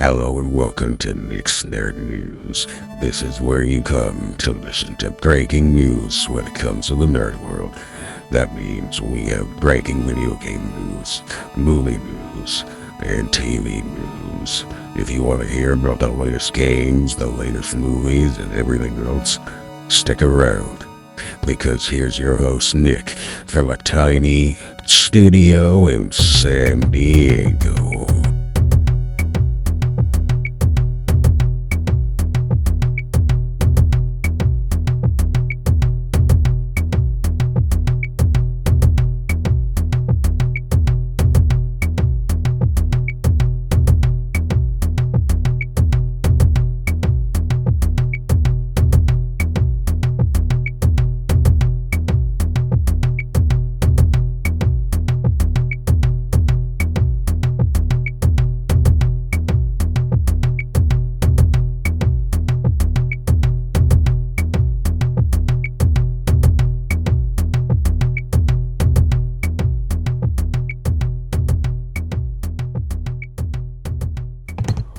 Hello and welcome to Nick's Nerd News. This is where you come to listen to breaking news when it comes to the nerd world. That means we have breaking video game news, movie news, and TV news. If you want to hear about the latest games, the latest movies, and everything else, stick around. Because here's your host, Nick, from a tiny studio in San Diego.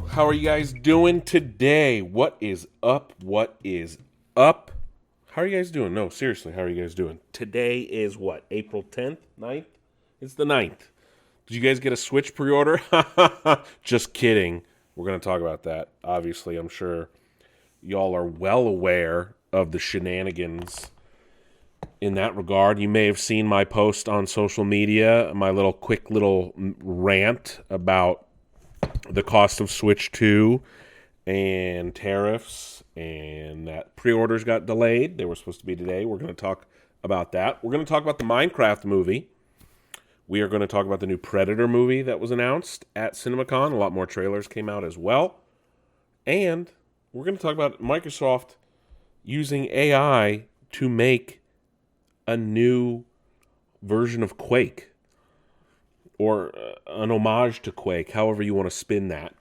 How are you guys doing today? What is up? What is up? How are you guys doing? No, seriously, how are you guys doing? Today is what? April 10th? 9th? It's the 9th. Did you guys get a Switch pre-order? Just kidding. We're going to talk about that. Obviously, I'm sure y'all are well aware of the shenanigans in that regard. You may have seen my post on social media, my quick little rant about the cost of Switch 2 and tariffs, and that pre-orders got delayed. They were supposed to be today. We're going to talk about that. We're going to talk about the Minecraft movie. We are going to talk about the new Predator movie that was announced at Cinemacon. A lot more trailers came out as well. And we're going to talk about Microsoft using AI to make a new version of Quake, or an homage to Quake, however you want to spin that.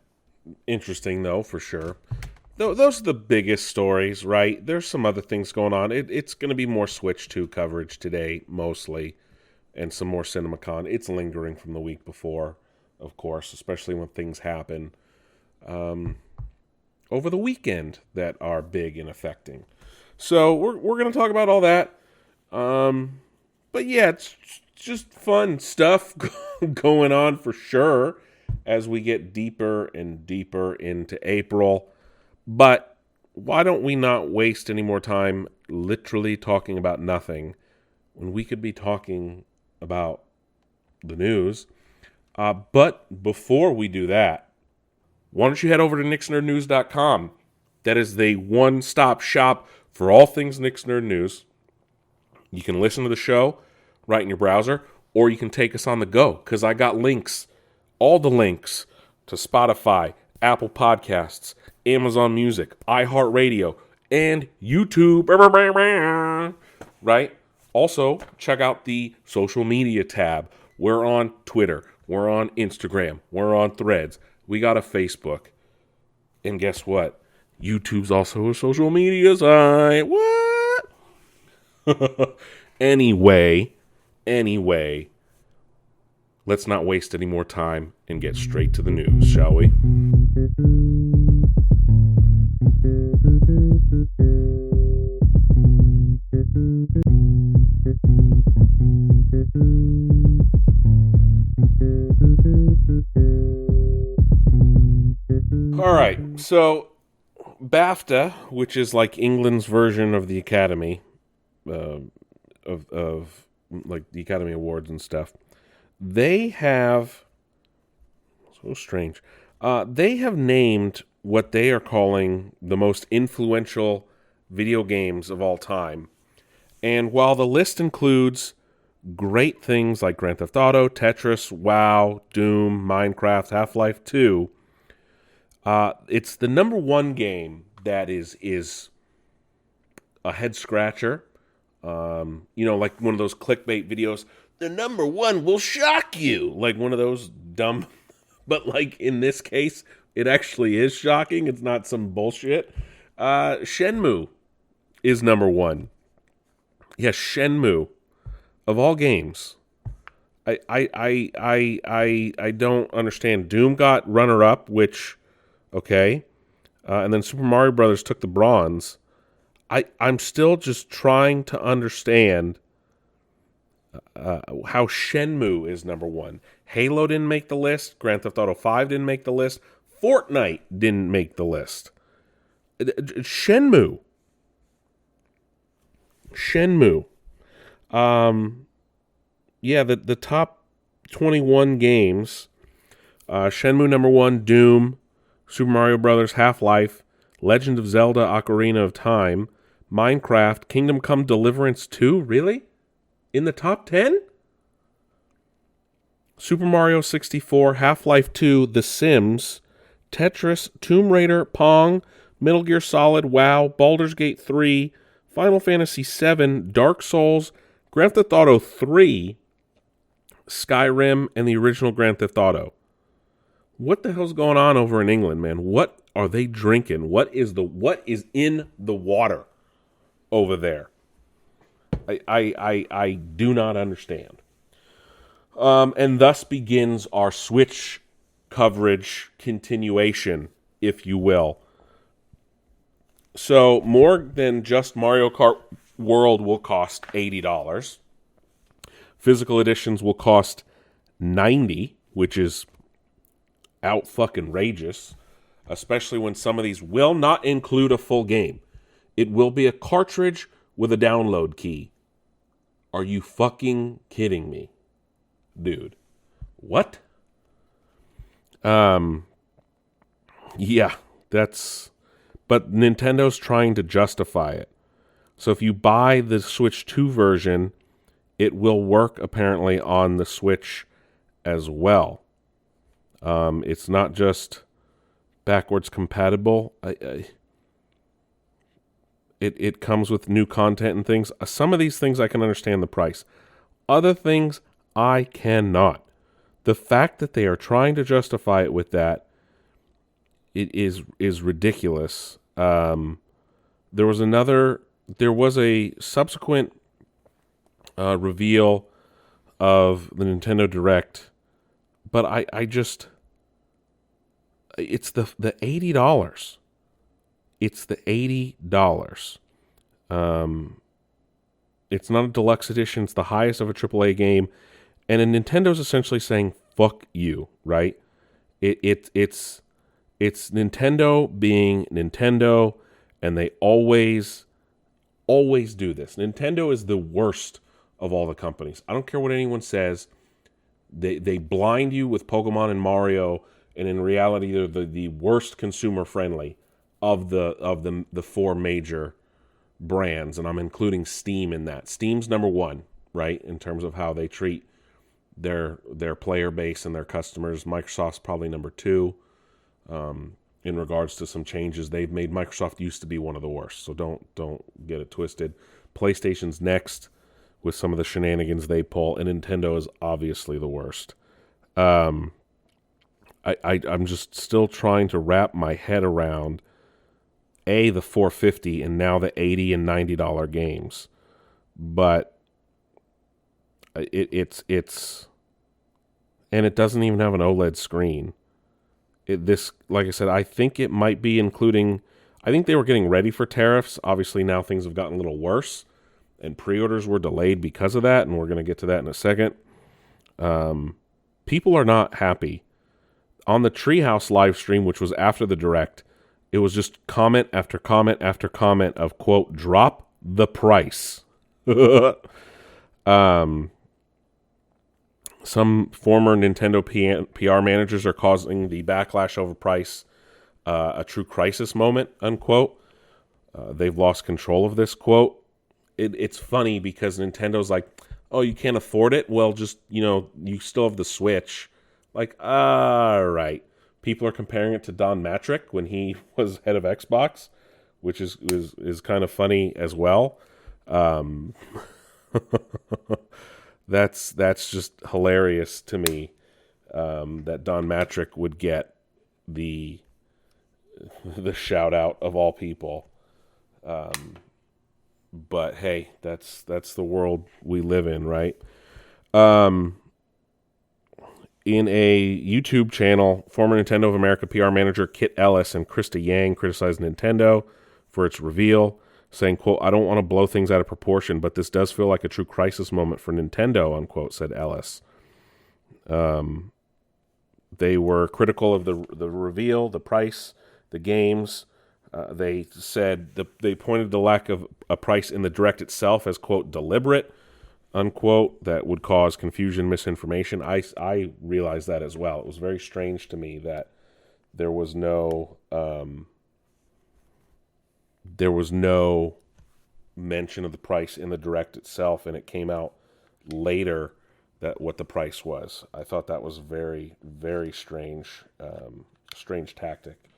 Interesting, though, for sure. Those are the biggest stories, right? There's some other things going on. It's going to be more Switch 2 coverage today, mostly, and some more Cinemacon. It's lingering from the week before, of course, especially when things happen over the weekend that are big and affecting. So we're going to talk about all that. But yeah, it's just fun stuff going on for sure as we get deeper and deeper into April. But why don't we not waste any more time literally talking about nothing when we could be talking about the news? But before we do that, why don't you head over to nixnerdnews.com? That is the one-stop shop for all things Nick's Nerd News. You can listen to the show right in your browser, or you can take us on the go, because I got links, all the links to Spotify, Apple Podcasts, Amazon Music, iHeartRadio, and YouTube, right? Also, check out the social media tab. We're on Twitter, we're on Instagram, we're on Threads, we got a Facebook, and guess what? YouTube's also a social media site. What? Anyway, let's not waste any more time and get straight to the news, shall we? All right, so BAFTA, which is like England's version of the Academy, of like the Academy Awards and stuff, they have, so strange, they have named what they are calling the most influential video games of all time. And while the list includes great things like Grand Theft Auto, Tetris, WoW, Doom, Minecraft, Half-Life 2, it's the number one game that is a head-scratcher. Like one of those clickbait videos, the number one will shock you. Like one of those dumb, but like in this case, it actually is shocking. It's not some bullshit. Shenmue is number one. Yes, Shenmue, of all games. I don't understand. Doom got runner-up, which Okay, and then Super Mario Brothers took the bronze. I'm still just trying to understand how Shenmue is number one. Halo didn't make the list. Grand Theft Auto 5 didn't make the list. Fortnite didn't make the list. Shenmue. Yeah, the top 21 games. Shenmue number one, Doom, Super Mario Brothers, Half-Life, Legend of Zelda, Ocarina of Time, Minecraft, Kingdom Come Deliverance 2. Really? In the top 10? Super Mario 64, Half-Life 2, The Sims, Tetris, Tomb Raider, Pong, Metal Gear Solid, WoW, Baldur's Gate 3, Final Fantasy 7, Dark Souls, Grand Theft Auto 3, Skyrim, and the original Grand Theft Auto. What the hell's going on over in England, man? What are they drinking? What is in the water over there? I do not understand. And thus begins our Switch coverage continuation, if you will. So more than just Mario Kart World will cost $80. Physical editions will cost $90, which is out fucking rageous, especially when some of these will not include a full game. It will be a cartridge with a download key. Are you fucking kidding me, dude? What? Yeah, but Nintendo's trying to justify it. So if you buy the Switch 2 version, it will work apparently on the Switch as well. It's not just backwards compatible. It comes with new content and things. Some of these things I can understand the price. Other things I cannot. The fact that they are trying to justify it with that, it is ridiculous. There was a subsequent reveal of the Nintendo Direct, but I just, it's the $80. It's the $80. It's not a deluxe edition. It's the highest of a AAA game. And Nintendo's essentially saying, fuck you, right? It's Nintendo being Nintendo, and they always do this. Nintendo is the worst of all the companies. I don't care what anyone says. They blind you with Pokemon and Mario, and in reality, they're the worst consumer friendly of the four major brands, and I'm including Steam in that. Steam's number one, right, in terms of how they treat their player base and their customers. Microsoft's probably number two in regards to some changes they've made. Microsoft used to be one of the worst, so don't get it twisted. PlayStation's next with some of the shenanigans they pull, and Nintendo is obviously the worst. I'm just still trying to wrap my head around the $450 and now the $80 and $90 games, but it's and it doesn't even have an OLED screen. Like I said, I think it might be including. I think they were getting ready for tariffs. Obviously, now things have gotten a little worse, and pre-orders were delayed because of that, and we're going to get to that in a second. People are not happy. On the Treehouse live stream, which was after the Direct, it was just comment after comment after comment of, quote, drop the price. Some former Nintendo PR managers are causing the backlash over price a true crisis moment, unquote. They've lost control of this, quote. It's funny because Nintendo's like, oh, you can't afford it? Well, just, you still have the Switch. Like, all right. People are comparing it to Don Matrick when he was head of Xbox, which is kind of funny as well. That's just hilarious to me, that Don Matrick would get the shout out of all people. But hey, that's the world we live in, right? in a YouTube channel, former Nintendo of America PR manager Kit Ellis and Krista Yang criticized Nintendo for its reveal, saying, quote, "I don't want to blow things out of proportion, but this does feel like a true crisis moment for Nintendo," unquote, said Ellis. They were critical of the reveal, the price, the games. They said they pointed the lack of a price in the direct itself as, quote, deliberate, unquote, that would cause confusion, misinformation. I realized that as well. It was very strange to me that there was no mention of the price in the direct itself, and it came out later that what the price was. I thought that was very, very strange, strange tactic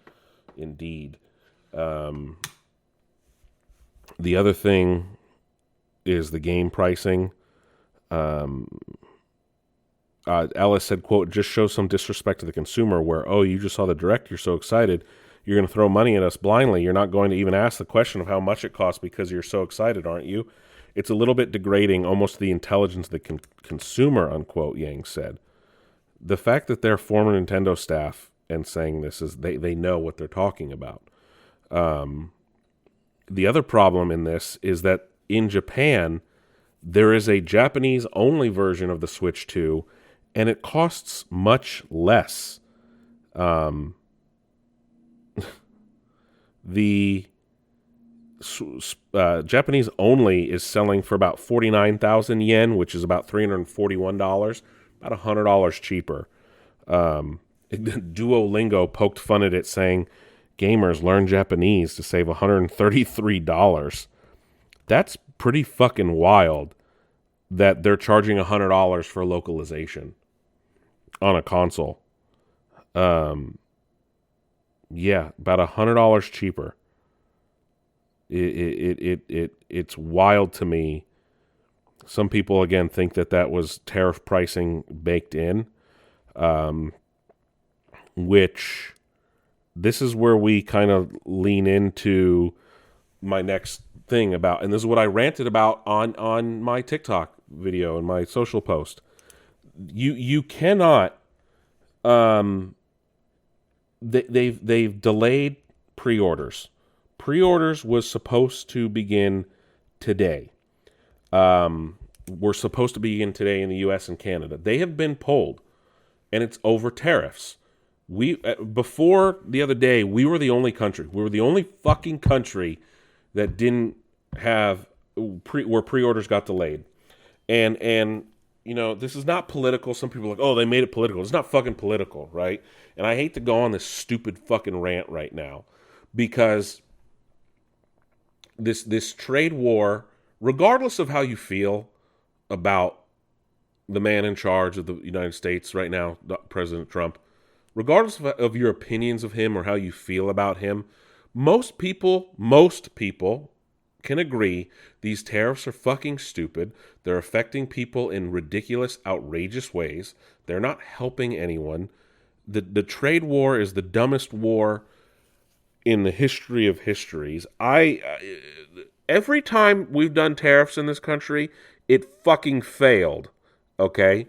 indeed. The other thing is the game pricing. Ellis said, quote, "Just shows some disrespect to the consumer where, oh, you just saw the direct, you're so excited, you're going to throw money at us blindly. You're not going to even ask the question of how much it costs because you're so excited, aren't you? It's a little bit degrading, almost to the intelligence of the consumer," unquote, Yang said. The fact that they're former Nintendo staff and saying this is they know what they're talking about. The other problem in this is that in Japan, there is a Japanese-only version of the Switch 2, and it costs much less. The Japanese only is selling for about 49,000 yen, which is about $341, about $100 cheaper. Duolingo poked fun at it, saying, "Gamers learn Japanese to save $133. That's pretty fucking wild that they're charging $100 for localization on a console. Yeah, about $100 cheaper. It's wild to me. Some people, again, think that was tariff pricing baked in, which this is where we kind of lean into my next thing about, and this is what I ranted about on my TikTok video and my social post. You cannot. They've delayed pre-orders. Pre-orders was supposed to begin today. Were supposed to begin today in the U.S. and Canada. They have been pulled, and it's over tariffs. Before the other day, we were the only country. We were the only fucking country that didn't have where pre-orders got delayed. And you know, this is not political. Some people are like, oh, they made it political. It's not fucking political, right? And I hate to go on this stupid fucking rant right now because this trade war, regardless of how you feel about the man in charge of the United States right now, President Trump, regardless of your opinions of him or how you feel about him, most people can agree these tariffs are fucking stupid. They're affecting people in ridiculous, outrageous ways. They're not helping anyone. The trade war is the dumbest war in the history of histories. Every time we've done tariffs in this country, it fucking failed. Okay?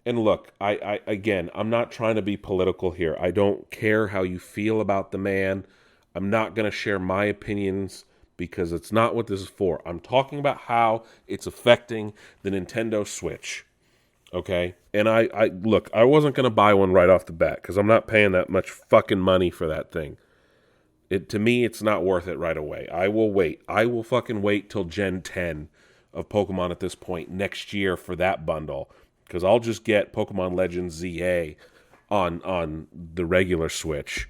And look, again, I'm not trying to be political here. I don't care how you feel about the man. I'm not going to share my opinions because it's not what this is for. I'm talking about how it's affecting the Nintendo Switch. Okay? And I look, I wasn't going to buy one right off the bat because I'm not paying that much fucking money for that thing. To me, it's not worth it right away. I will wait. I will fucking wait till Gen 10 of Pokemon at this point next year for that bundle. Because I'll just get Pokemon Legends ZA on the regular Switch.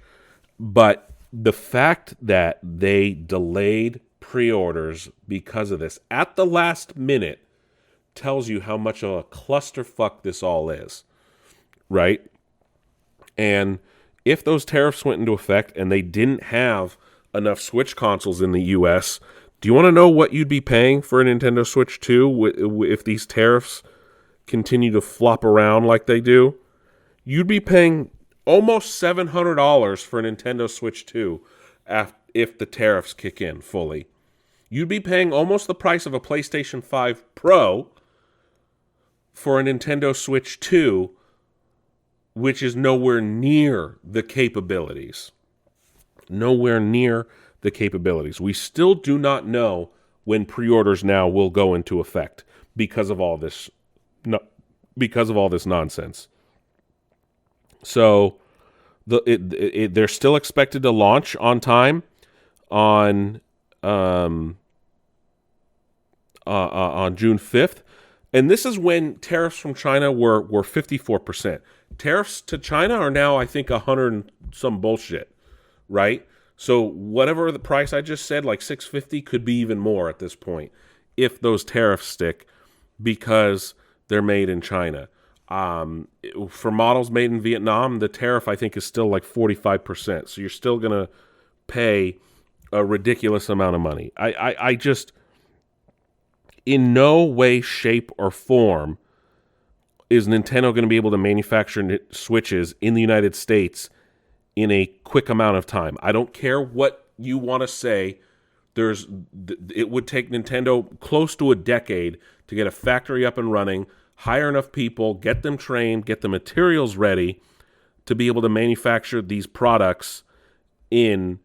But the fact that they delayed pre-orders because of this at the last minute tells you how much of a clusterfuck this all is. Right? And if those tariffs went into effect and they didn't have enough Switch consoles in the U.S., do you want to know what you'd be paying for a Nintendo Switch 2 if these tariffs continue to flop around like they do? You'd be paying almost $700 for a Nintendo Switch 2 if the tariffs kick in fully. You'd be paying almost the price of a PlayStation 5 Pro for a Nintendo Switch 2 which is nowhere near the capabilities. Nowhere near the capabilities. We still do not know when pre-orders now will go into effect because of all this, nonsense. So they're still expected to launch on time on June 5th. And this is when tariffs from China were 54%. Tariffs to China are now, I think, 100 and some bullshit, right? So whatever the price I just said, like $650, could be even more at this point if those tariffs stick because they're made in China. For models made in Vietnam, the tariff, I think, is still like 45%. So you're still going to pay a ridiculous amount of money. I just, in no way, shape, or form is Nintendo going to be able to manufacture Switches in the United States in a quick amount of time. I don't care what you want to say. It would take Nintendo close to a decade to get a factory up and running, hire enough people, get them trained, get the materials ready to be able to manufacture these products in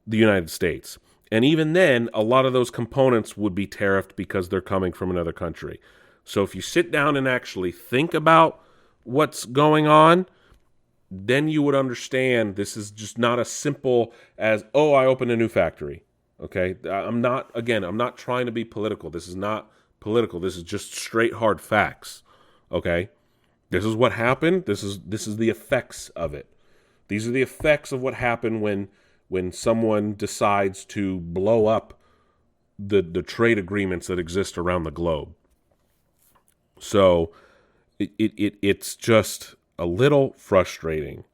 the United States. And even then, a lot of those components would be tariffed because they're coming from another country. So if you sit down and actually think about what's going on, then you would understand this is just not as simple as, oh, I opened a new factory. Okay? I'm not trying to be political. This is not political. This is just straight hard facts. Okay? This is what happened. This is the effects of it. These are the effects of what happened when someone decides to blow up the trade agreements that exist around the globe. So it's just a little frustrating.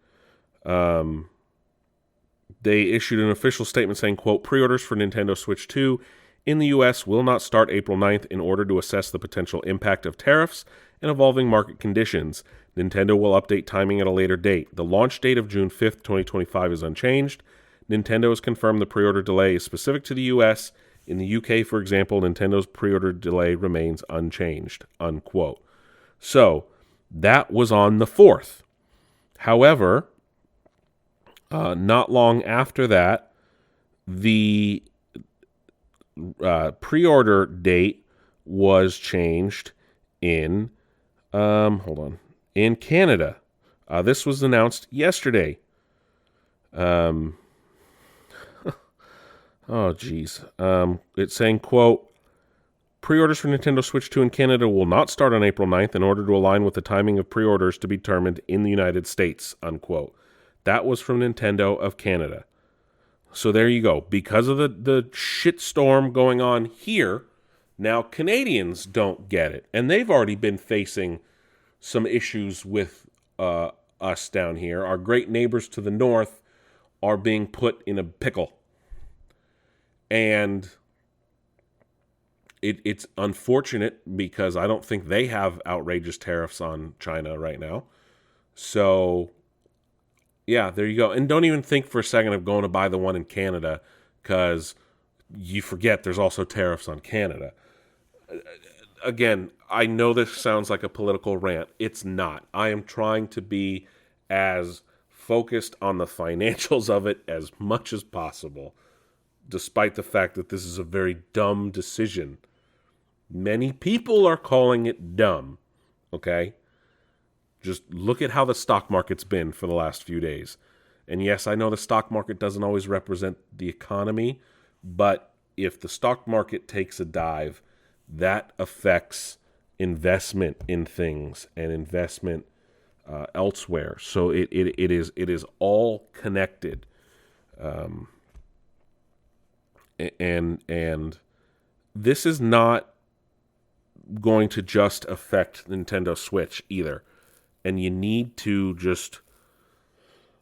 They issued an official statement saying, quote, pre-orders for Nintendo Switch 2 in the U.S. will not start April 9th in order to assess the potential impact of tariffs and evolving market conditions. Nintendo will update timing at a later date. The launch date of June 5th, 2025 is unchanged. Nintendo has confirmed the pre-order delay is specific to the U.S. In the UK, for example, Nintendo's pre-order delay remains unchanged, unquote. So, that was on the 4th. However, not long after that, the pre-order date was changed in, in Canada. This was announced yesterday. Oh, geez. It's saying, quote, pre-orders for Nintendo Switch 2 in Canada will not start on April 9th in order to align with the timing of pre-orders to be determined in the United States, unquote. That was from Nintendo of Canada. So there you go. Because of the shitstorm going on here, now Canadians don't get it. And they've already been facing some issues with us down here. Our great neighbors to the north are being put in a pickle. And it's unfortunate because I don't think they have outrageous tariffs on China right now. So, yeah, there you go. And don't even think for a second of going to buy the one in Canada because you forget there's also tariffs on Canada. Again, I know this sounds like a political rant. It's not. I am trying to be as focused on the financials of it as much as possible, despite the fact that this is a very dumb decision. Many people are calling it dumb, okay? Just look at how the stock market's been for the last few days. And yes, I know the stock market doesn't always represent the economy, but if the stock market takes a dive, that affects investment in things and investment elsewhere. So it is all connected. And this is not going to just affect Nintendo Switch either. And you need to just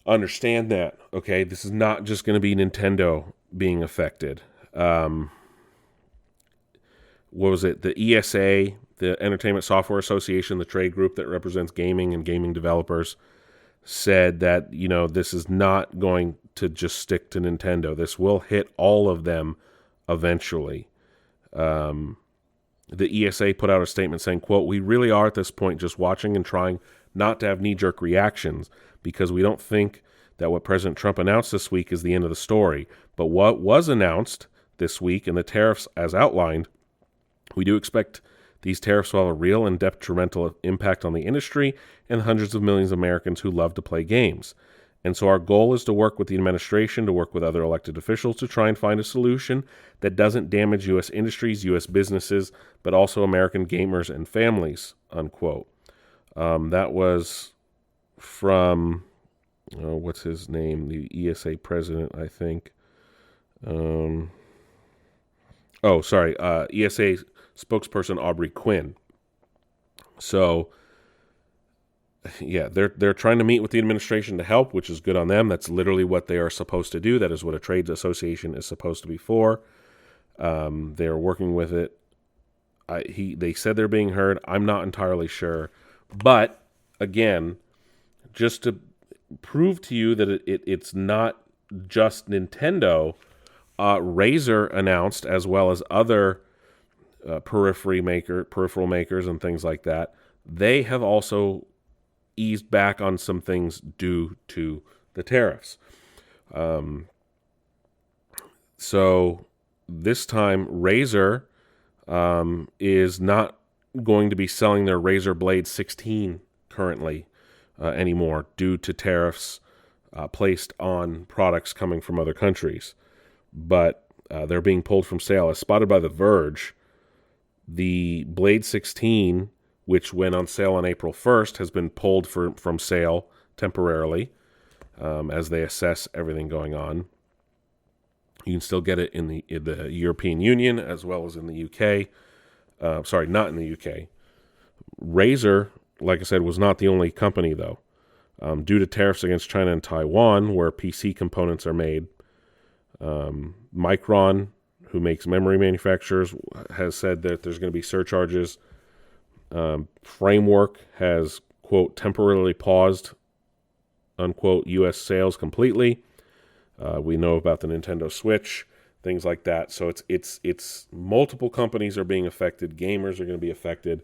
understand that, okay? This is not just going to be Nintendo being affected. What was it? The ESA, the Entertainment Software Association, the trade group that represents gaming and gaming developers, said that, this is not going to just stick to Nintendo. This will hit all of them eventually. The ESA put out a statement saying, quote, we really are at this point just watching and trying not to have knee-jerk reactions, because we don't think that what President Trump announced this week is the end of the story. But what was announced this week and the tariffs as outlined, we do expect these tariffs will have a real and detrimental impact on the industry and hundreds of millions of Americans who love to play games. And so our goal is to work with the administration, to work with other elected officials to try and find a solution that doesn't damage U.S. industries, U.S. businesses, but also American gamers and families, unquote. That was from, what's his name? The ESA president, I think. ESA spokesperson Aubrey Quinn. So, yeah, they're trying to meet with the administration to help, which is good on them. That's literally what they are supposed to do. That is what a trades association is supposed to be for. They're working with it. They said they're being heard. I'm not entirely sure. But, again, just to prove to you that it's not just Nintendo, Razer announced, as well as other peripheral makers and things like that, they have also eased back on some things due to the tariffs. So this time, Razer is not going to be selling their Razer Blade 16 currently anymore due to tariffs placed on products coming from other countries. But they're being pulled from sale. As spotted by The Verge, the Blade 16, which went on sale on April 1st, has been pulled from sale temporarily as they assess everything going on. You can still get it in the European Union as well as in the UK. Not in the UK. Razer, like I said, was not the only company, though. Due to tariffs against China and Taiwan, where PC components are made, Micron, who makes memory manufacturers, has said that there's going to be surcharges. Framework has, quote, temporarily paused, unquote, U.S. sales completely. We know about the Nintendo Switch, things like that. So it's multiple companies are being affected. Gamers are going to be affected.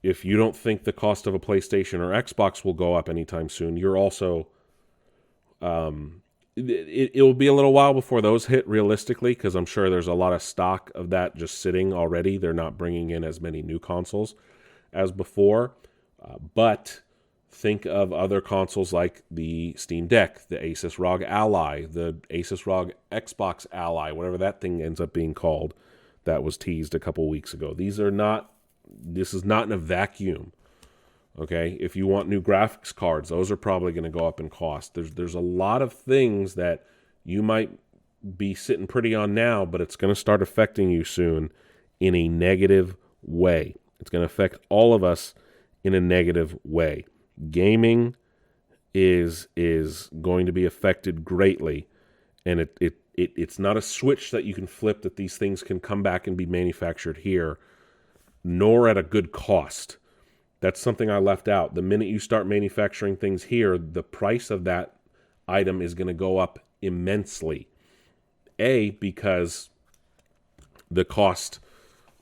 If you don't think the cost of a PlayStation or Xbox will go up anytime soon, you're also it will be a little while before those hit realistically, because I'm sure there's a lot of stock of that just sitting already. They're not bringing in as many new consoles as before. But think of other consoles like the Steam Deck, the Asus ROG Ally, the Asus ROG Xbox Ally, whatever that thing ends up being called, that was teased a couple weeks ago. This is not in a vacuum. Okay, if you want new graphics cards, those are probably going to go up in cost. There's a lot of things that you might be sitting pretty on now, but it's going to start affecting you soon in a negative way. It's going to affect all of us in a negative way. Gaming is going to be affected greatly, and it's not a switch that you can flip that these things can come back and be manufactured here, nor at a good cost. That's something I left out. The minute you start manufacturing things here, the price of that item is going to go up immensely. Because the cost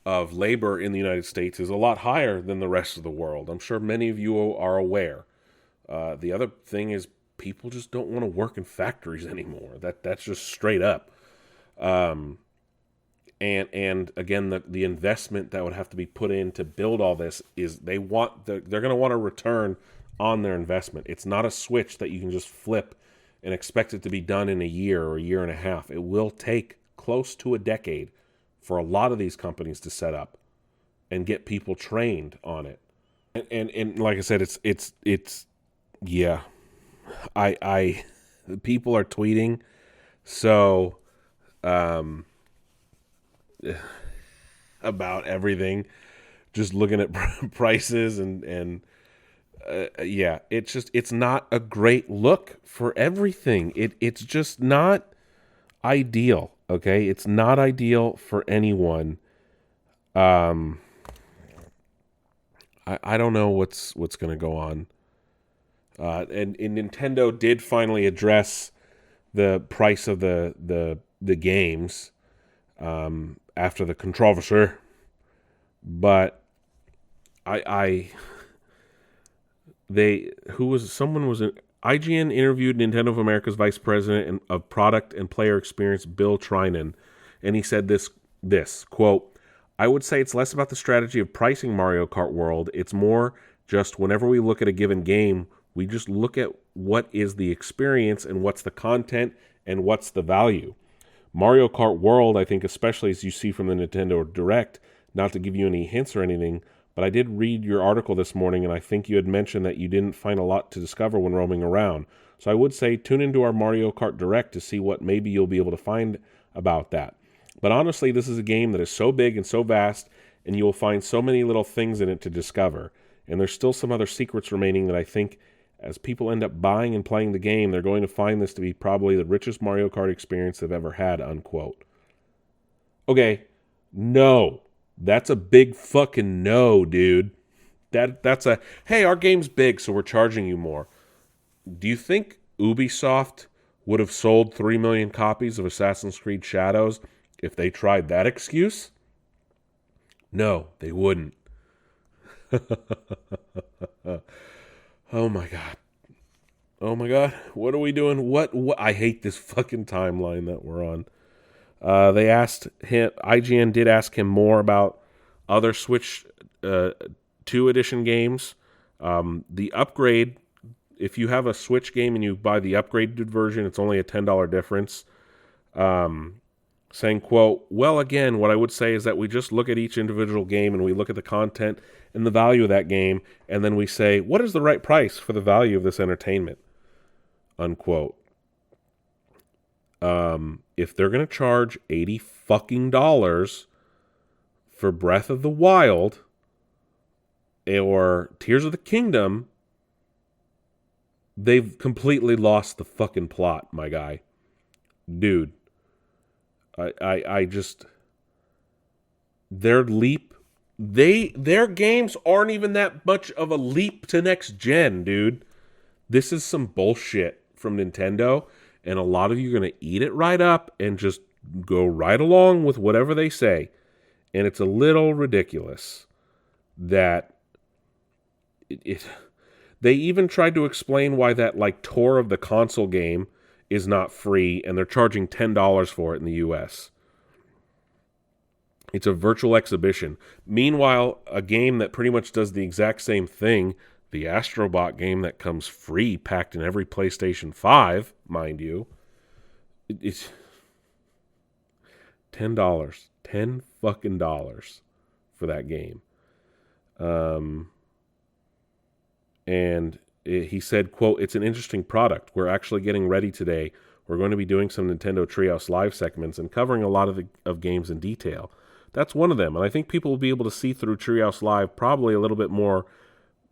of labor in the United States is a lot higher than the rest of the world. I'm sure many of you are aware. The other thing is people just don't want to work in factories anymore. That's just straight up. And again, the investment that would have to be put in to build all this is they're going to want a return on their investment. It's not a switch that you can just flip and expect it to be done in a year or a year and a half. It will take close to a decade for a lot of these companies to set up and get people trained on it. And like I said, it's yeah. People are tweeting, so about everything, just looking at prices and it's not a great look for everything. It's just not ideal. Okay, it's not ideal for anyone. I don't know what's going to go on. And Nintendo did finally address the price of the games after the controversy, but IGN interviewed Nintendo of America's Vice President of Product and Player Experience, Bill Trinan, and he said this quote, "I would say it's less about the strategy of pricing Mario Kart World. It's more just whenever we look at a given game, we just look at what is the experience and what's the content and what's the value. Mario Kart World, I think, especially as you see from the Nintendo Direct, not to give you any hints or anything, but I did read your article this morning, and I think you had mentioned that you didn't find a lot to discover when roaming around. So I would say tune into our Mario Kart Direct to see what maybe you'll be able to find about that. But honestly, this is a game that is so big and so vast, and you will find so many little things in it to discover. And there's still some other secrets remaining that I think as people end up buying and playing the game, they're going to find this to be probably the richest Mario Kart experience they've ever had, unquote." Okay, no. That's a big fucking no, dude. That's a, hey, our game's big, so we're charging you more. Do you think Ubisoft would have sold 3 million copies of Assassin's Creed Shadows if they tried that excuse? No, they wouldn't. Oh my God. Oh my God. What are we doing? What? I hate this fucking timeline that we're on. They asked him, IGN did ask him more about other Switch 2 edition games. The upgrade, if you have a Switch game and you buy the upgraded version, it's only a $10 difference. Saying, quote, "Well, again, what I would say is that we just look at each individual game and we look at the content and the value of that game, and then we say, what is the right price for the value of this entertainment?" Unquote. If they're going to charge $80 fucking for Breath of the Wild or Tears of the Kingdom, they've completely lost the fucking plot, my guy. Dude. I just, their games aren't even that much of a leap to next gen, dude. This is some bullshit from Nintendo, and a lot of you are going to eat it right up and just go right along with whatever they say. And it's a little ridiculous that they even tried to explain why that like tour of the console game is not free, and they're charging $10 for it in the US. It's a virtual exhibition. Meanwhile, a game that pretty much does the exact same thing, the Astrobot game that comes free, packed in every PlayStation 5, mind you, it's $10. $10 fucking dollars for that game. And he said, quote, "It's an interesting product. We're actually getting ready today. We're going to be doing some Nintendo Treehouse Live segments and covering a lot of games in detail. That's one of them. And I think people will be able to see through Treehouse Live probably a little bit more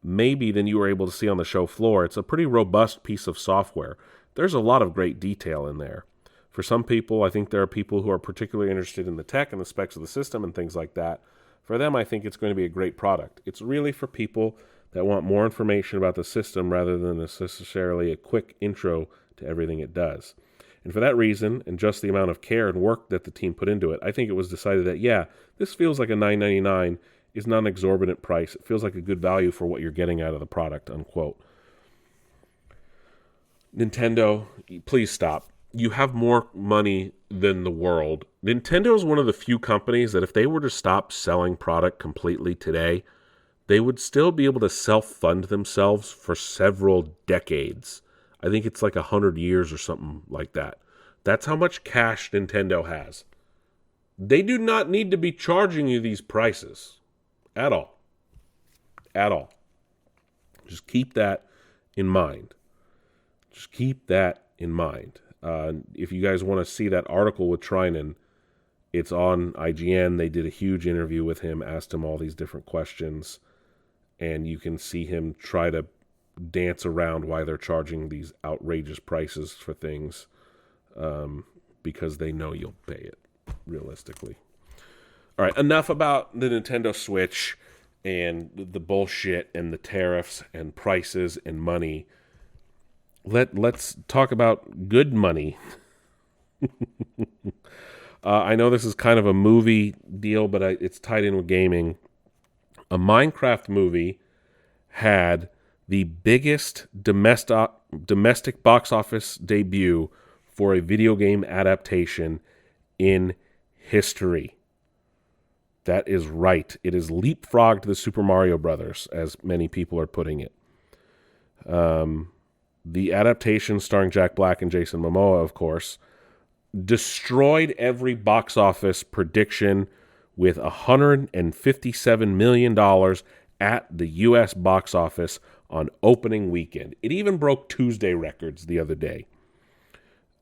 maybe than you were able to see on the show floor. It's a pretty robust piece of software. There's a lot of great detail in there. For some people, I think there are people who are particularly interested in the tech and the specs of the system and things like that. For them, I think it's going to be a great product. It's really for people that want more information about the system rather than necessarily a quick intro to everything it does. And for that reason, and just the amount of care and work that the team put into it, I think it was decided that, yeah, this feels like a $9.99 is not an exorbitant price. It feels like a good value for what you're getting out of the product," unquote. Nintendo, please stop. You have more money than the world. Nintendo is one of the few companies that if they were to stop selling product completely today, they would still be able to self-fund themselves for several decades. I think it's like 100 years or something like that. That's how much cash Nintendo has. They do not need to be charging you these prices. At all. At all. Just keep that in mind. Just keep that in mind. If you guys want to see that article with Trinan, it's on IGN. They did a huge interview with him, asked him all these different questions, and you can see him try to dance around why they're charging these outrageous prices for things, because they know you'll pay it, realistically. All right, enough about the Nintendo Switch and the bullshit and the tariffs and prices and money. Let's talk about good money. I know this is kind of a movie deal, but it's tied in with gaming. A Minecraft movie had the biggest domestic box office debut for a video game adaptation in history. That is right. It is leapfrogged the Super Mario Brothers, as many people are putting it. The adaptation starring Jack Black and Jason Momoa, of course, destroyed every box office prediction with $157 million at the U.S. box office on opening weekend. It even broke Tuesday records the other day.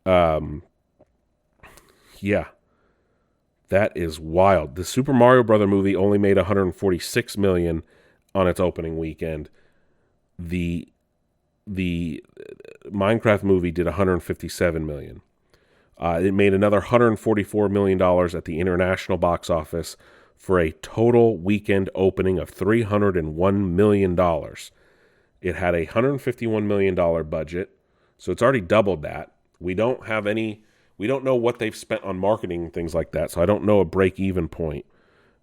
Yeah. That is wild. The Super Mario Brother movie only made $146 million on its opening weekend. The Minecraft movie did $157 million. It made another $144 million at the international box office for a total weekend opening of $301 million. It had a $151 million budget, so it's already doubled that. We don't know what they've spent on marketing and things like that, so I don't know a break-even point.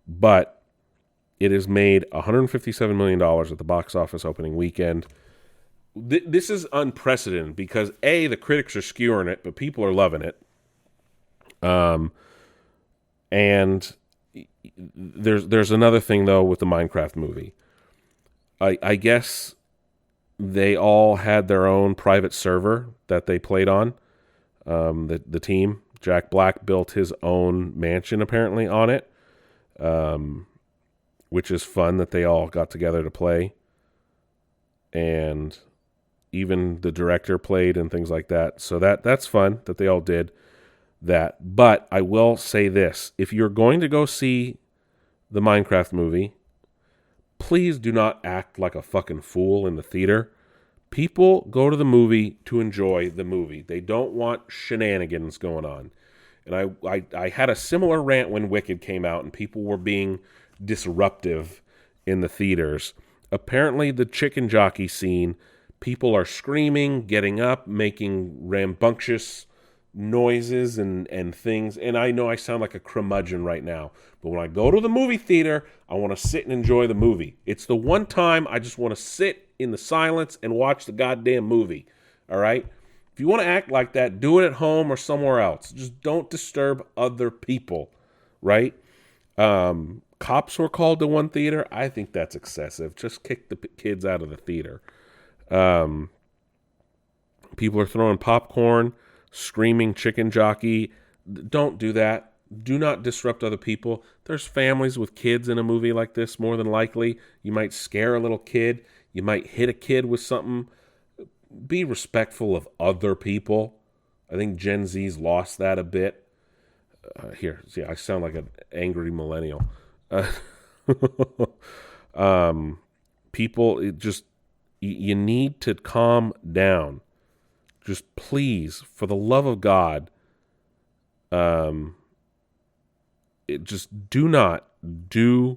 But it has made $157 million at the box office opening weekend. This is unprecedented because, A, the critics are skewering it, but people are loving it. And there's another thing, though, with the Minecraft movie. I guess they all had their own private server that they played on. The team, Jack Black built his own mansion apparently on it, which is fun that they all got together to play. And even the director played and things like that. So that's fun that they all did that. But I will say this. If you're going to go see the Minecraft movie, please do not act like a fucking fool in the theater. People go to the movie to enjoy the movie. They don't want shenanigans going on. And I had a similar rant when Wicked came out and people were being disruptive in the theaters. Apparently the chicken jockey scene, people are screaming, getting up, making rambunctious noises and things. And I know I sound like a curmudgeon right now, but when I go to the movie theater, I want to sit and enjoy the movie. It's the one time I just want to sit in the silence and watch the goddamn movie. All right? If you want to act like that, do it at home or somewhere else. Just don't disturb other people, right? Cops were called to one theater. I think that's excessive. Just kick the kids out of the theater. People are throwing popcorn, screaming chicken jockey. Don't do that. Do not disrupt other people. There's families with kids in a movie like this, more than likely. You might scare a little kid. You might hit a kid with something. Be respectful of other people. I think Gen Z's lost that a bit. Here, see, I sound like an angry millennial. People, you need to calm down. Just please, for the love of God, just do not do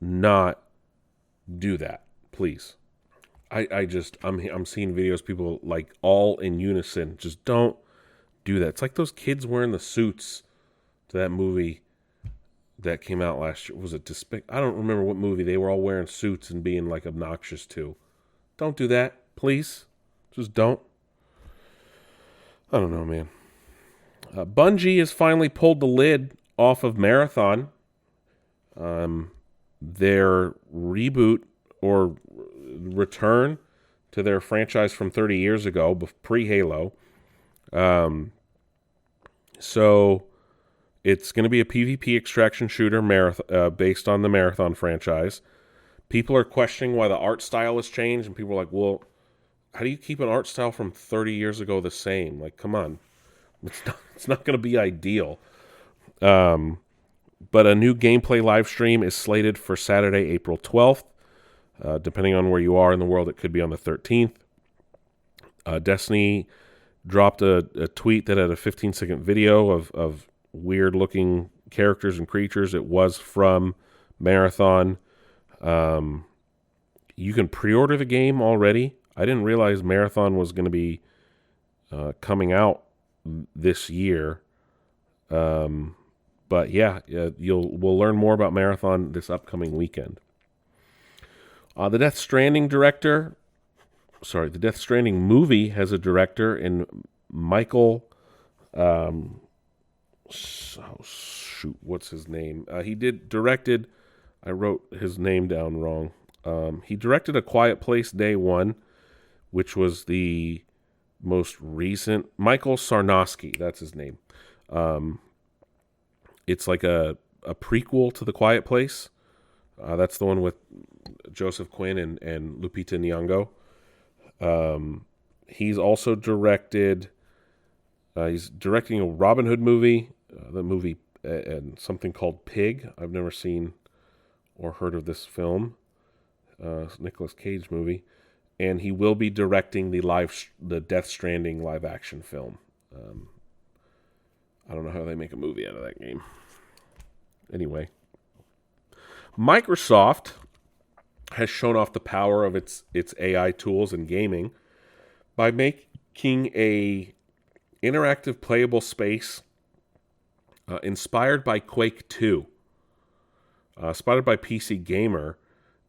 that, please. I'm seeing videos, people like all in unison. Just don't do that. It's like those kids wearing the suits to that movie that came out last year. Was it I don't remember what movie. They were all wearing suits and being like obnoxious too. Don't do that, please. Just don't. I don't know, man. Bungie has finally pulled the lid off of Marathon. Their reboot or return to their franchise from 30 years ago, pre-Halo. So it's going to be a PvP extraction shooter based on the Marathon franchise. People are questioning why the art style has changed, and people are like, well, how do you keep an art style from 30 years ago the same? Like, come on. It's not going to be ideal. But a new gameplay live stream is slated for Saturday, April 12th. Depending on where you are in the world, it could be on the 13th. Destiny dropped a tweet that had a 15-second video of weird-looking characters and creatures. It was from Marathon. You can pre-order the game already. I didn't realize Marathon was going to be coming out this year. But yeah, we'll learn more about Marathon this upcoming weekend. The Death Stranding director the Death Stranding movie has a director in Michael. What's his name? He directed. I wrote his name down wrong. He directed A Quiet Place Day One, which was the most recent. Michael Sarnowski, that's his name. It's like a prequel to The Quiet Place. That's the one with Joseph Quinn and Lupita Nyong'o. He's also directed. He's directing a Robin Hood movie, and something called Pig. I've never seen or heard of this film. Nicolas Cage movie, and he will be directing the Death Stranding live action film. I don't know how they make a movie out of that game. Anyway, Microsoft has shown off the power of its AI tools in gaming by making a interactive playable space inspired by Quake 2. Spotted by PC Gamer.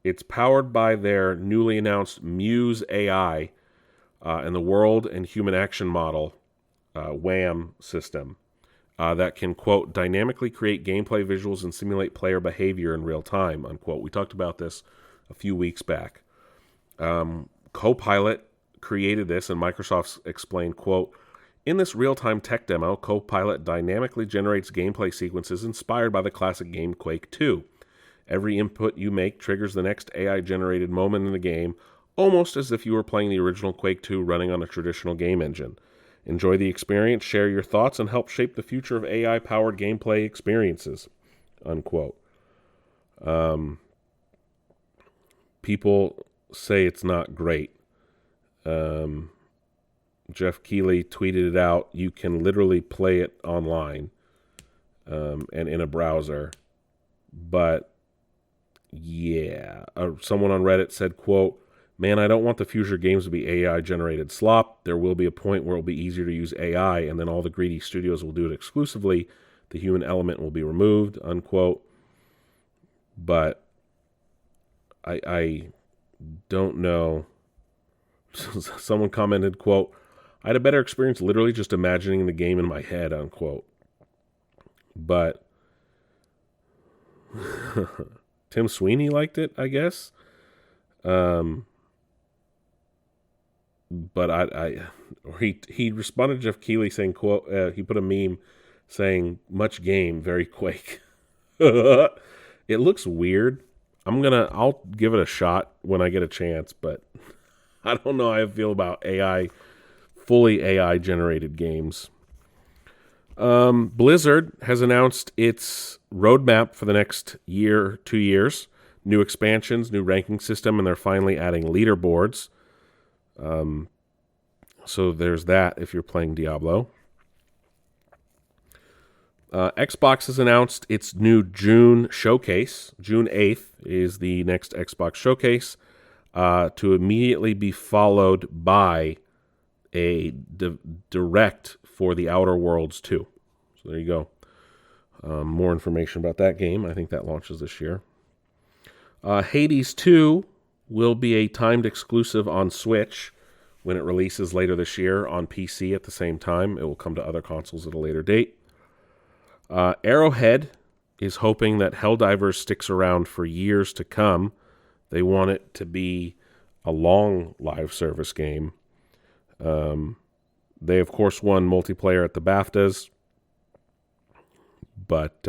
It's powered by their newly announced Muse AI and the World and Human Action Model WAM system that can, quote, dynamically create gameplay visuals and simulate player behavior in real time, unquote. We talked about this a few weeks back. Copilot created this, and Microsoft explained, quote, in this real-time tech demo, Copilot dynamically generates gameplay sequences inspired by the classic game Quake 2. Every input you make triggers the next AI-generated moment in the game, almost as if you were playing the original Quake 2 running on a traditional game engine. Enjoy the experience, share your thoughts, and help shape the future of AI-powered gameplay experiences, unquote. People say it's not great. Jeff Keighley tweeted it out. You can literally play it online and in a browser. But, yeah. Someone on Reddit said, quote, man, I don't want the future games to be AI-generated slop. There will be a point where it will be easier to use AI, and then all the greedy studios will do it exclusively. The human element will be removed, unquote. But I don't know. Someone commented, quote, I had a better experience literally just imagining the game in my head, unquote. But Tim Sweeney liked it, I guess. But he responded to Jeff Keighley saying, quote, he put a meme saying, much game, very Quake. It looks weird. I'll give it a shot when I get a chance, but I don't know how I feel about fully AI-generated games. Blizzard has announced its roadmap for the next 2 years. New expansions, new ranking system, and they're finally adding leaderboards. So there's that if you're playing Diablo. Xbox has announced its new June showcase. June 8th is the next Xbox showcase, to immediately be followed by a direct for The Outer Worlds 2. So there you go. More information about that game. I think that launches this year. Hades 2 will be a timed exclusive on Switch when it releases later this year on PC at the same time. It will come to other consoles at a later date. Arrowhead is hoping that Helldivers sticks around for years to come. They want it to be a long live service game. They, of course, won multiplayer at the BAFTAs. But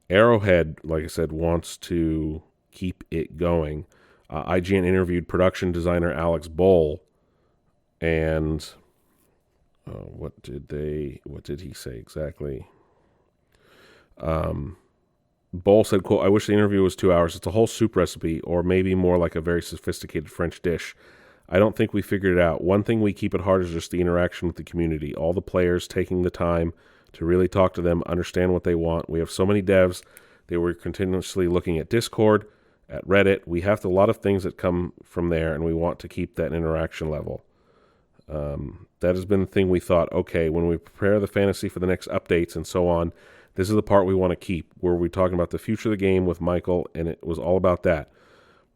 Arrowhead, like I said, wants to keep it going. IGN interviewed production designer Alex Bohl, and what did he say exactly? Bohl said, quote, I wish the interview was 2 hours. It's a whole soup recipe, or maybe more like a very sophisticated French dish. I don't think we figured it out. One thing we keep at heart is just the interaction with the community. All the players taking the time to really talk to them, understand what they want. We have so many devs. They were continuously looking at Discord, at Reddit. We have a lot of things that come from there, and we want to keep that interaction level. That has been the thing we thought, okay, when we prepare the fantasy for the next updates and so on, this is the part we want to keep, where we're talking about the future of the game with Michael, and it was all about that.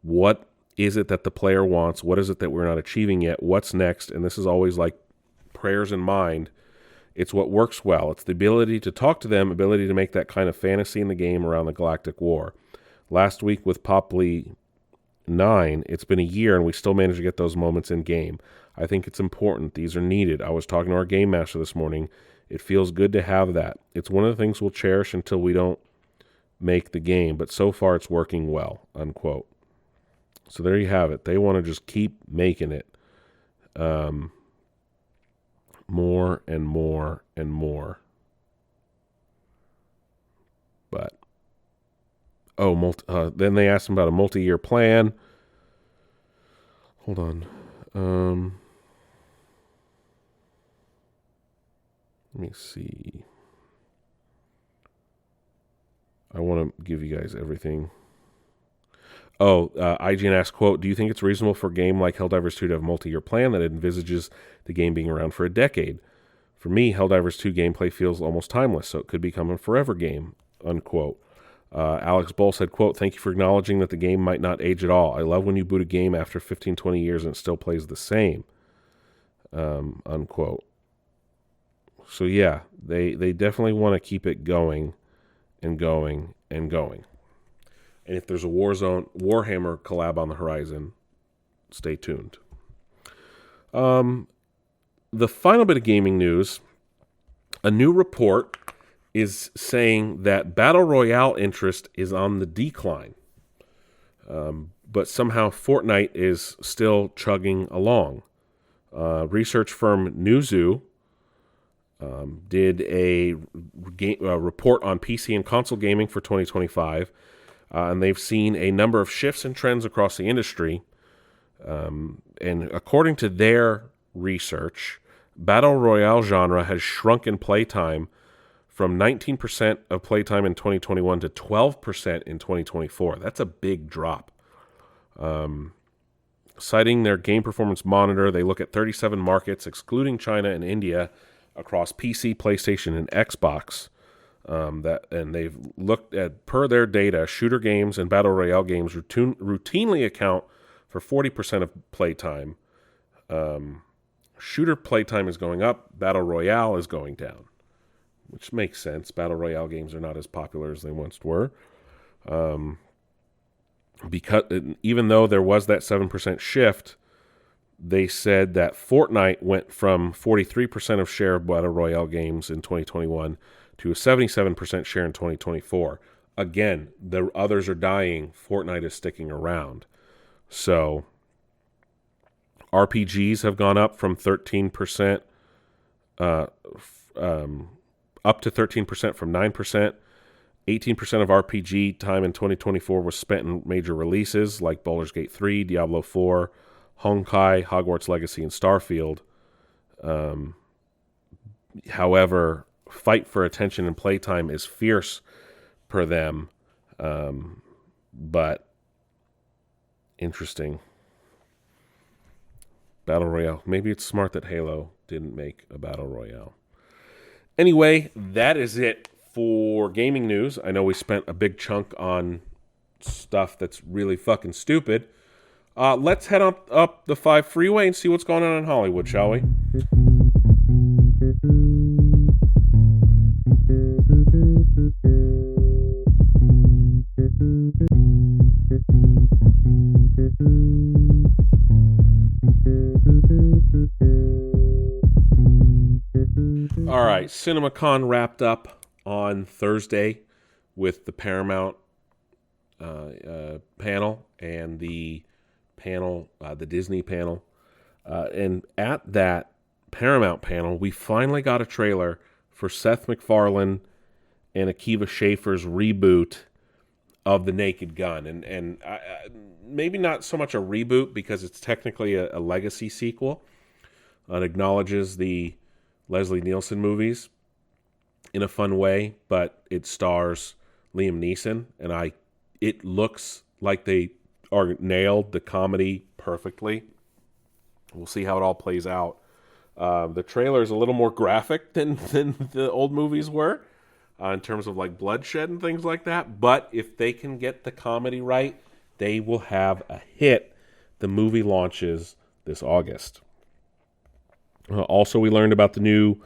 What is it that the player wants? What is it that we're not achieving yet? What's next? And this is always like prayers in mind. It's what works well. It's the ability to talk to them, ability to make that kind of fantasy in the game around the Galactic War. Last week with Popley 9, it's been a year and we still managed to get those moments in game. I think it's important. These are needed. I was talking to our game master this morning. It feels good to have that. It's one of the things we'll cherish until we don't make the game, but so far it's working well, unquote. So there you have it. They want to just keep making it more and more and more. But, then they asked him about a multi-year plan. Hold on. Let me see. I want to give you guys everything. IGN asked, quote, do you think it's reasonable for a game like Helldivers 2 to have a multi-year plan that envisages the game being around for a decade? For me, Helldivers 2 gameplay feels almost timeless, so it could become a forever game, unquote. Alex Bull said, quote, thank you for acknowledging that the game might not age at all. I love when you boot a game after 15, 20 years and it still plays the same, unquote. So yeah, they definitely want to keep it going and going and going. And if there's a Warhammer collab on the horizon, stay tuned. The final bit of gaming news, a new report is saying that Battle Royale interest is on the decline. But somehow Fortnite is still chugging along. Research firm Newzoo did a report on PC and console gaming for 2025, and they've seen a number of shifts and trends across the industry. And according to their research, Battle Royale genre has shrunk in playtime from 19% of playtime in 2021 to 12% in 2024. That's a big drop. Citing their game performance monitor, they look at 37 markets, excluding China and India, across PC, PlayStation, and Xbox. And they've looked at, per their data, shooter games and battle royale games routinely account for 40% of playtime. Shooter playtime is going up, battle royale is going down, which makes sense. Battle royale games are not as popular as they once were. Because even though there was that 7% shift, they said that Fortnite went from 43% of share of battle royale games in 2021 to a 77% share in 2024. Again, the others are dying. Fortnite is sticking around. So RPGs have gone up from 13%, up to 13% from 9%. 18% of RPG time in 2024 was spent in major releases like Baldur's Gate 3, Diablo 4, Honkai, Hogwarts Legacy, and Starfield. However, fight for attention and playtime is fierce per them, but interesting. Battle Royale. Maybe it's smart that Halo didn't make a Battle Royale. Anyway, that is it for gaming news. I know we spent a big chunk on stuff that's really fucking stupid. Let's head up the 5 freeway and see what's going on in Hollywood, shall we? All right, Cinemacon wrapped up on Thursday with the Paramount panel and the Disney panel. And at that Paramount panel, we finally got a trailer for Seth MacFarlane and Akiva Schaffer's reboot of The Naked Gun. And maybe not so much a reboot because it's technically a legacy sequel. It acknowledges the Leslie Nielsen movies in a fun way, but it stars Liam Neeson, and it looks like they are nailed the comedy perfectly. We'll see how it all plays out. The trailer is a little more graphic than the old movies were in terms of like bloodshed and things like that, but if they can get the comedy right, they will have a hit. The movie launches this August. Also, we learned about the new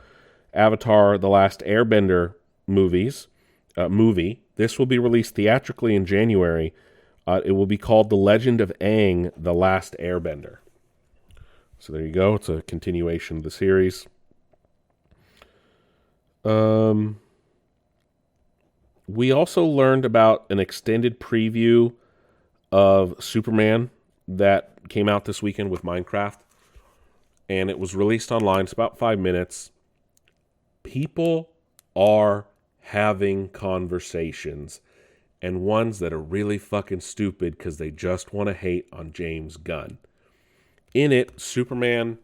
Avatar: The Last Airbender movie. This will be released theatrically in January. It will be called The Legend of Aang: The Last Airbender. So there you go. It's a continuation of the series. We also learned about an extended preview of Superman that came out this weekend with Minecraft. And it was released online. It's about 5 minutes. People are having conversations, and ones that are really fucking stupid because they just want to hate on James Gunn. In it, Superman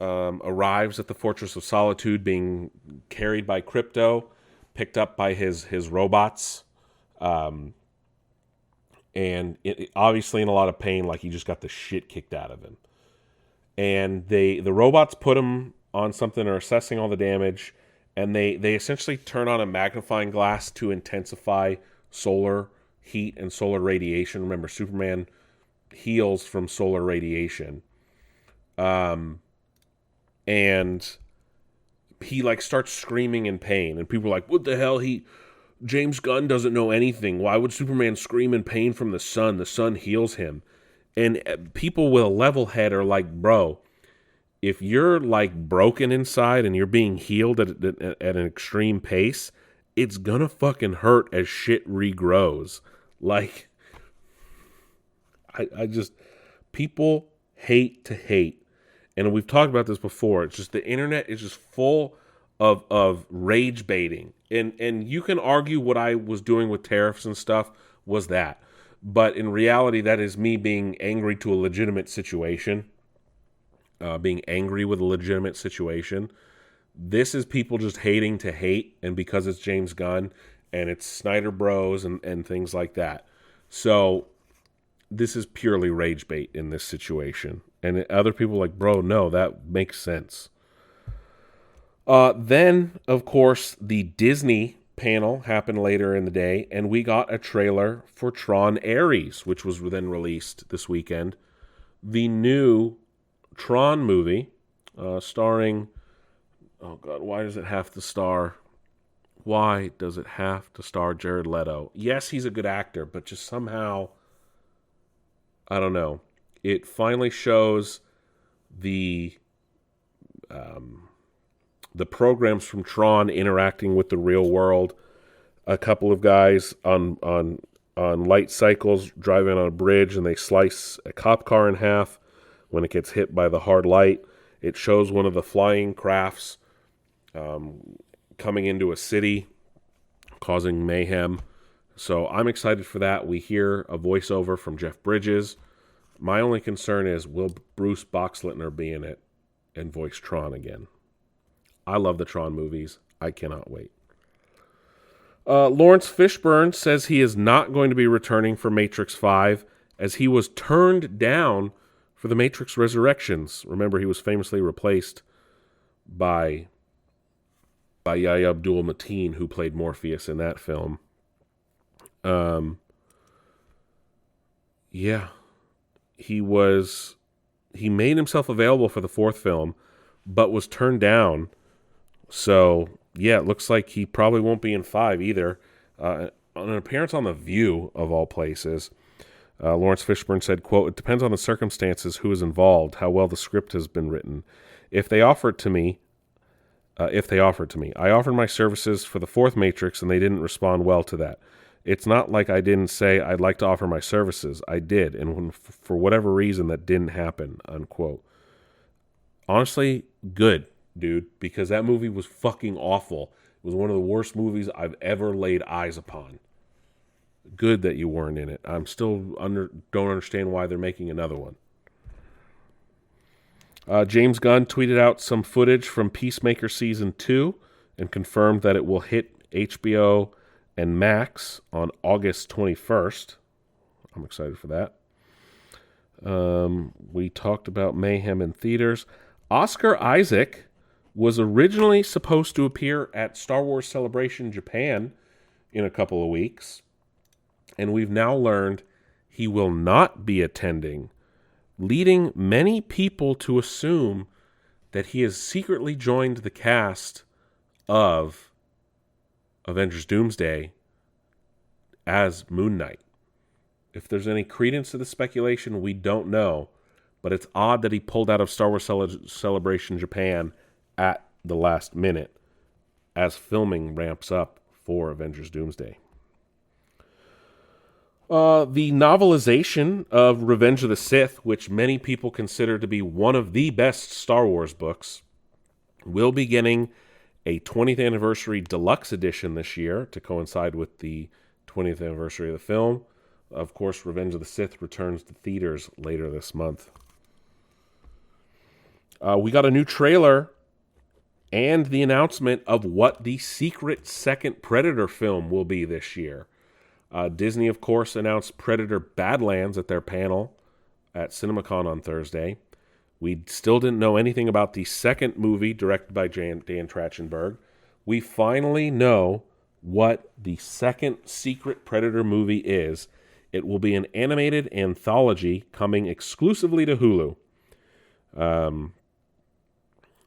arrives at the Fortress of Solitude being carried by Crypto, picked up by his robots, and obviously in a lot of pain, like he just got the shit kicked out of him. And the robots put him on something, are assessing all the damage, and they essentially turn on a magnifying glass to intensify solar heat and solar radiation. Remember, Superman heals from solar radiation. And he like starts screaming in pain, and people are like, what the hell? James Gunn doesn't know anything. Why would Superman scream in pain from the sun? The sun heals him. And people with a level head are like, bro, if you're like broken inside and you're being healed at an extreme pace, it's gonna fucking hurt as shit regrows. Like, I just, people hate to hate. And we've talked about this before. It's just the internet is just full of rage baiting. And you can argue what I was doing with tariffs and stuff was that. But in reality, that is me being angry to a legitimate situation. Being angry with a legitimate situation. This is people just hating to hate, and because it's James Gunn, and it's Snyder Bros, and things like that. So, this is purely rage bait in this situation. And other people are like, bro, no, that makes sense. Then, of course, the Disney panel happened later in the day, and we got a trailer for Tron Ares, which was then released this weekend. The new Tron movie, starring, oh god, why does it have to star Jared Leto? Yes, he's a good actor, but just somehow, I don't know. It finally shows the programs from Tron interacting with the real world. A couple of guys on light cycles driving on a bridge, and they slice a cop car in half when it gets hit by the hard light. It shows one of the flying crafts coming into a city, causing mayhem. So I'm excited for that. We hear a voiceover from Jeff Bridges. My only concern is, will Bruce Boxleitner be in it and voice Tron again? I love the Tron movies. I cannot wait. Lawrence Fishburne says he is not going to be returning for Matrix 5, as he was turned down for the Matrix Resurrections. Remember, he was famously replaced by Yahya Abdul-Mateen, who played Morpheus in that film. Yeah. He made himself available for the fourth film, but was turned down. So, yeah, it looks like he probably won't be in 5 either. On an appearance on The View, of all places, Lawrence Fishburne said, quote, "It depends on the circumstances, who is involved, how well the script has been written. If they offer it to me, I offered my services for the fourth Matrix, and they didn't respond well to that. It's not like I didn't say I'd like to offer my services. I did, and for whatever reason, that didn't happen," unquote. Honestly, good, dude, because that movie was fucking awful. It was one of the worst movies I've ever laid eyes upon. Good that you weren't in it. I'm still don't understand why they're making another one. James Gunn tweeted out some footage from Peacemaker Season 2 and confirmed that it will hit HBO and Max on August 21st. I'm excited for that. We talked about Mayhem in theaters. Oscar Isaac was originally supposed to appear at Star Wars Celebration Japan in a couple of weeks, and we've now learned he will not be attending leading many people to assume that he has secretly joined the cast of Avengers Doomsday as Moon Knight. If there's any credence to the speculation, we don't know, but it's odd that he pulled out of Star Wars Celebration Japan at the last minute as filming ramps up for Avengers Doomsday. The novelization of Revenge of the Sith, which many people consider to be one of the best Star Wars books, will be getting a 20th anniversary deluxe edition this year to coincide with the 20th anniversary of the film. Of course, Revenge of the Sith returns to theaters later this month. We got a new trailer and the announcement of what the secret second Predator film will be this year. Disney, of course, announced Predator Badlands at their panel at Cinemacon on Thursday. We still didn't know anything about the second movie directed by Dan Trachtenberg. We finally know what the second secret Predator movie is. It will be an animated anthology coming exclusively to Hulu.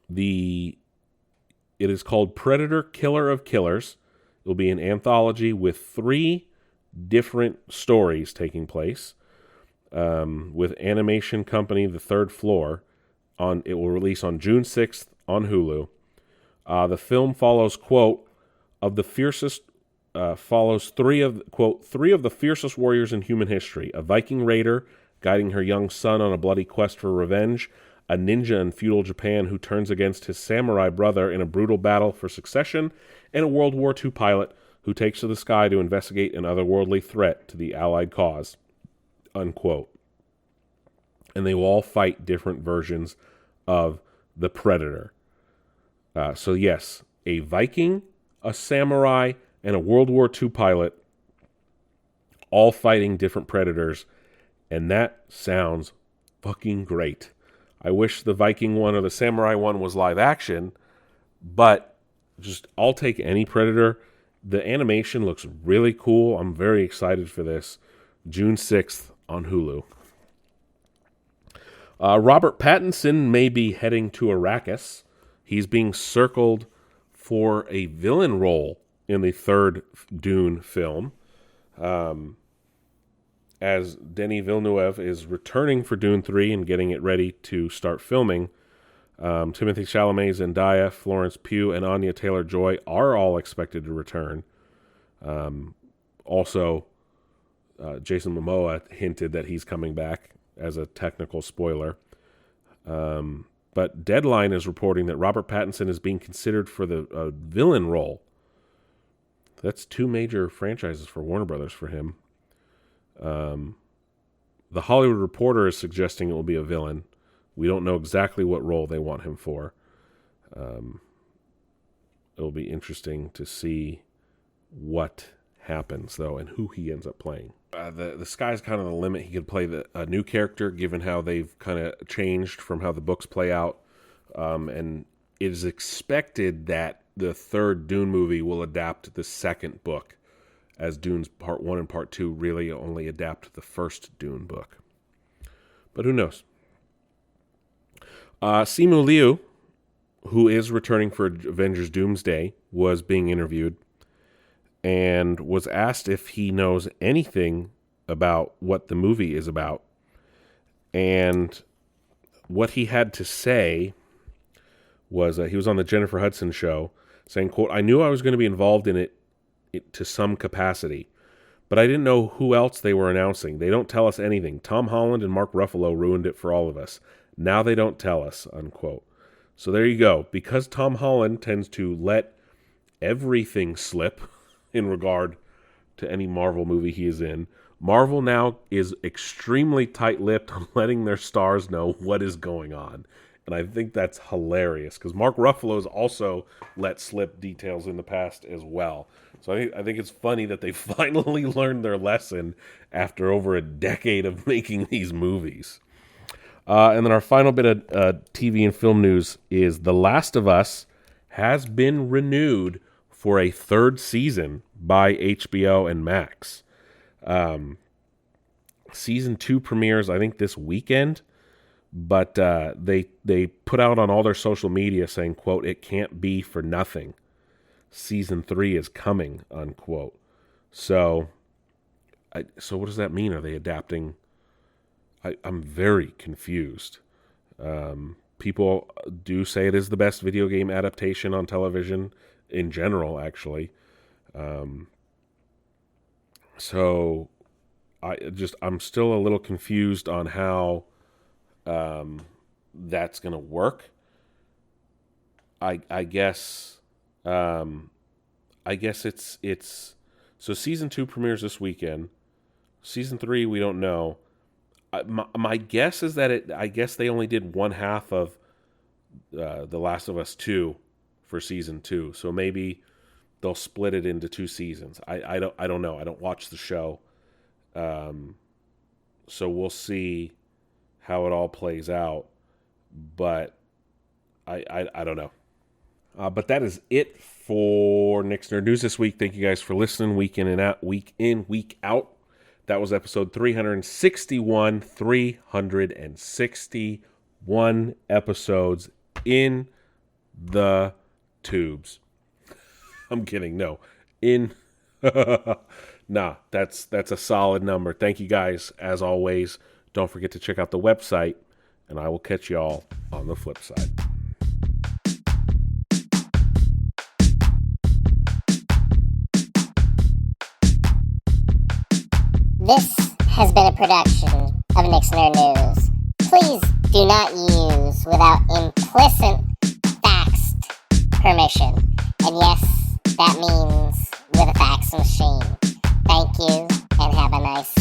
It is called Predator Killer of Killers. It will be an anthology with 3 different stories taking place with animation company The Third Floor. It will release on June 6th on Hulu. The film follows, quote, follows three of the fiercest warriors in human history: a Viking raider guiding her young son on a bloody quest for revenge, a ninja in feudal Japan who turns against his samurai brother in a brutal battle for succession, and a World War II pilot who takes to the sky to investigate an otherworldly threat to the Allied cause, unquote. And they will all fight different versions of the Predator. So yes, a Viking, a samurai, and a World War II pilot, all fighting different Predators, and that sounds fucking great. I wish the Viking one or the samurai one was live action, but I'll take any Predator. The animation looks really cool. I'm very excited for this. June 6th on Hulu. Robert Pattison may be heading to Arrakis. He's being circled for a villain role in the third Dune film. As Denis Villeneuve is returning for Dune 3 and getting it ready to start filming, Timothée Chalamet, Zendaya, Florence Pugh, and Anya Taylor-Joy are all expected to return. Also, Jason Momoa hinted that he's coming back as a technical spoiler. But Deadline is reporting that Robert Pattinson is being considered for the villain role. That's 2 major franchises for Warner Brothers for him. The Hollywood Reporter is suggesting it will be a villain. We don't know exactly what role they want him for. It'll be interesting to see what happens, though, and who he ends up playing. The sky's kind of the limit. He could play a new character, given how they've kind of changed from how the books play out. And it is expected that the third Dune movie will adapt the second book, as Dune's Part 1 and Part 2 really only adapt the first Dune book. But who knows? Simu Liu, who is returning for Avengers Doomsday, was being interviewed and was asked if he knows anything about what the movie is about. And what he had to say was, he was on the Jennifer Hudson show, saying, quote, "I knew I was going to be involved in it to some capacity, but I didn't know who else they were announcing. They don't tell us anything. Tom Holland and Mark Ruffalo ruined it for all of us. Now they don't tell us," unquote. So there you go. Because Tom Holland tends to let everything slip in regard to any Marvel movie he is in, Marvel now is extremely tight-lipped on letting their stars know what is going on. And I think that's hilarious, because Mark Ruffalo's also let slip details in the past as well. So I think it's funny that they finally learned their lesson after over a decade of making these movies. And then our final bit of TV and film news is The Last of Us has been renewed for a 3rd season by HBO and Max. Season 2 premieres, I think, this weekend. But they put out on all their social media saying, quote, "It can't be for nothing. Season 3 is coming," unquote. So what does that mean? Are they adapting? I'm very confused. People do say it is the best video game adaptation on television in general, actually. So I'm still a little confused on how that's going to work. I guess it's so season 2 premieres this weekend. Season 3 we don't know. My guess is that I guess they only did one half of The Last of Us 2 for season 2, so maybe they'll split it into 2 seasons. I don't know. I don't watch the show, so we'll see how it all plays out. But I don't know. But that is it for Nick's Nerd News this week. Thank you guys for listening week in, week out. That was episode 361. 361 episodes in the tubes. I'm kidding. No. Nah, that's a solid number. Thank you guys, as always. Don't forget to check out the website, and I will catch y'all on the flip side. This has been a production of Nick's Nerd News. Please do not use without implicit faxed permission. And yes, that means with a fax machine. Thank you, and have a nice